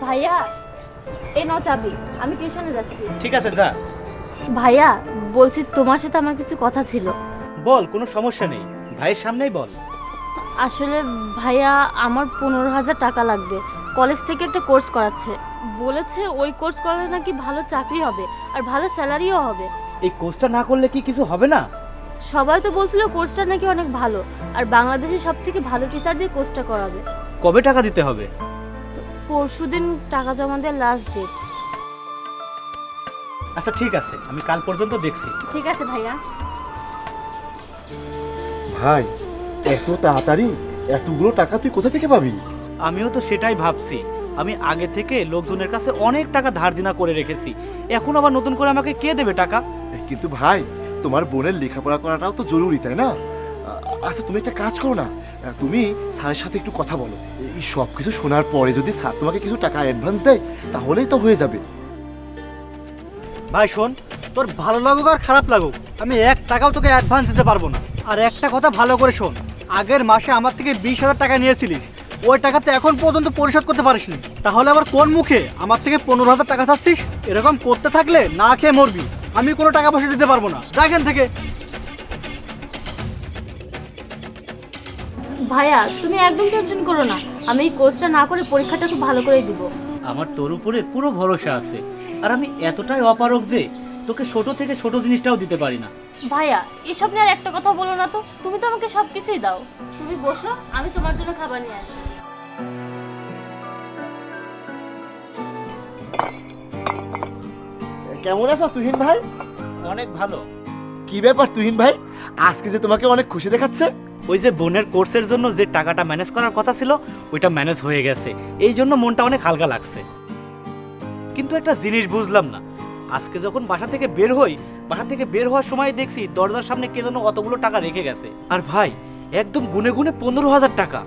ভাইয়া এই নাও চাবি, আমি টিউশনে যাচ্ছি। ঠিক আছে যা। ভাইয়া বলছি তোমার সাথে আমার কিছু কথা ছিল। বল, কোনো সমস্যা নেই, ভাইয়ের সামনেই বল। আসলে ভাইয়া আমার 15,000 টাকা লাগবে। কলেজ থেকে একটা কোর্স করাচ্ছে, বলেছে ওই কোর্স করলে নাকি ভালো চাকরি হবে আর ভালো স্যালারিও হবে। এই কোর্সটা না করলে কি কিছু হবে না? সবাই তো বলছিল কোর্সটা নাকি অনেক ভালো আর বাংলাদেশের সব থেকে ভালো টিচার দিয়ে কোর্সটা করাবে। কবে টাকা দিতে হবে? পরশুদিন টাকা জমা দেওয়ার লাস্ট ডেট। আচ্ছা ঠিক আছে, আমি কাল পর্যন্ত দেখছি। ঠিক আছে ভাইয়া। ভাই এত তাড়াতাড়ি এতগুলো টাকা তুই কোথা থেকে পাবি? আমিও তো সেটাই ভাবছি। আমি আগে থেকে লোকজনের কাছে অনেক টাকা ধার দেনা করে রেখেছি, এখন আবার নতুন করে আমাকে কে দেবে টাকা? কিন্তু ভাই তোমার বোনের লেখাপড়া করাটাও তো জরুরি, তাই না? আচ্ছা তুমি একটা কাজ করো না, তুমি স্যারের সাথে একটু কথা বলো। এই সব কিছু শোনার পরে যদি স্যার তোমাকে কিছু টাকা অ্যাডভান্স দেয় তাহলেই তো হয়ে যাবে। ভাই শোন, তোর ভালো লাগুক আর খারাপ লাগুক, আমি 1 টাকাও তোকে অ্যাডভান্স দিতে পারবো না। আর একটা কথা ভালো করে শোন, আগের মাসে আমার থেকে 20,000 টাকা নিয়েছিলিস, ওই টাকা তো এখন পর্যন্ত পরিশোধ করতে পারিসনি। তাহলে আবার কোন মুখে আমার থেকে 15,000 টাকা চাচ্ছিস? এরকম করতে থাকলে না খেয়ে মরবি। আমি কোনো টাকা পয়সা দিতে পারবো না, যা এখান থেকে। ভাইয়া তুমি একদম টেনশন করো না, আমি এই কোর্সটা না করে পরীক্ষাটা খুব ভালো করেই দিব। আমার তোর উপরে পুরো ভরসা আছে, আর আমি এতটাই অপারগ যে তোকে ছোট থেকে ছোট জিনিসটাও দিতে পারি না। ভাইয়া এসব নিয়ে আর একটা কথা বলো না তো, তুমি তো আমাকে সব কিছুই দাও। তুমি বসো, আমি তোমার জন্য খাবার নিয়ে আসি। কেমন আছো তুহিন ভাই? অনেক ভালো। কি ব্যাপার তুহিন ভাই, আজকে যে তোমাকে অনেক খুশি দেখাচ্ছে? ওই যে বোনের কোর্সের জন্য যে টাকাটা ম্যানেজ করার কথা ছিল ওইটা ম্যানেজ হয়ে গেছে, এই জন্য মনটা অনেক হালকা লাগছে। কিন্তু একটা জিনিস বুঝলাম না, আজকে যখন বাসা থেকে বের হওয়ার সময় দেখছি দরজার সামনে কে যেন অতগুলো টাকা রেখে গেছে। আর ভাই একদম গুনে গুনে 15,000 টাকা।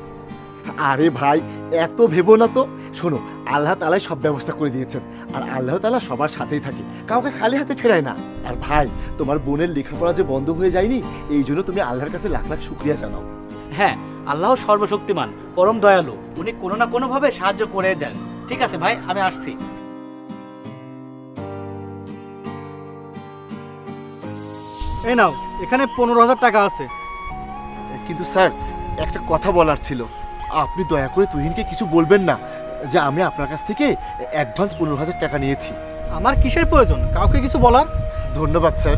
আরে ভাই এত ভেবো না তো, শোনো আল্লাহ তাআলাই সব ব্যবস্থা করে দিয়েছেন, আর আল্লাহ তাআলা সবার সাথেই থাকে, কাউকে খালি হাতে ফেরায় না। আর ভাই তোমার বোনের লেখাপড়া যে বন্ধ হয়ে যায়নি, এই জন্য তুমি আল্লাহর কাছে লাখ লাখ শুকরিয়া জানাও। হ্যাঁ, আল্লাহ সর্বশক্তিমান, পরম দয়ালু, উনি কোনো না কোনো ভাবে সাহায্য করে দেন। ঠিক আছে ভাই, আমি আসছি। এই নাও, এখানে 15,000 টাকা আছে। কিন্তু স্যার একটা কথা বলার ছিল, আপনি দয়া করে তুহিনকে কিছু বলবেন না যে আমি আপনার কাছ থেকে অ্যাডভান্স 15,000 টাকা নিয়েছি। আমার কিসের প্রয়োজন কাউকে কিছু বলার? ধন্যবাদ স্যার।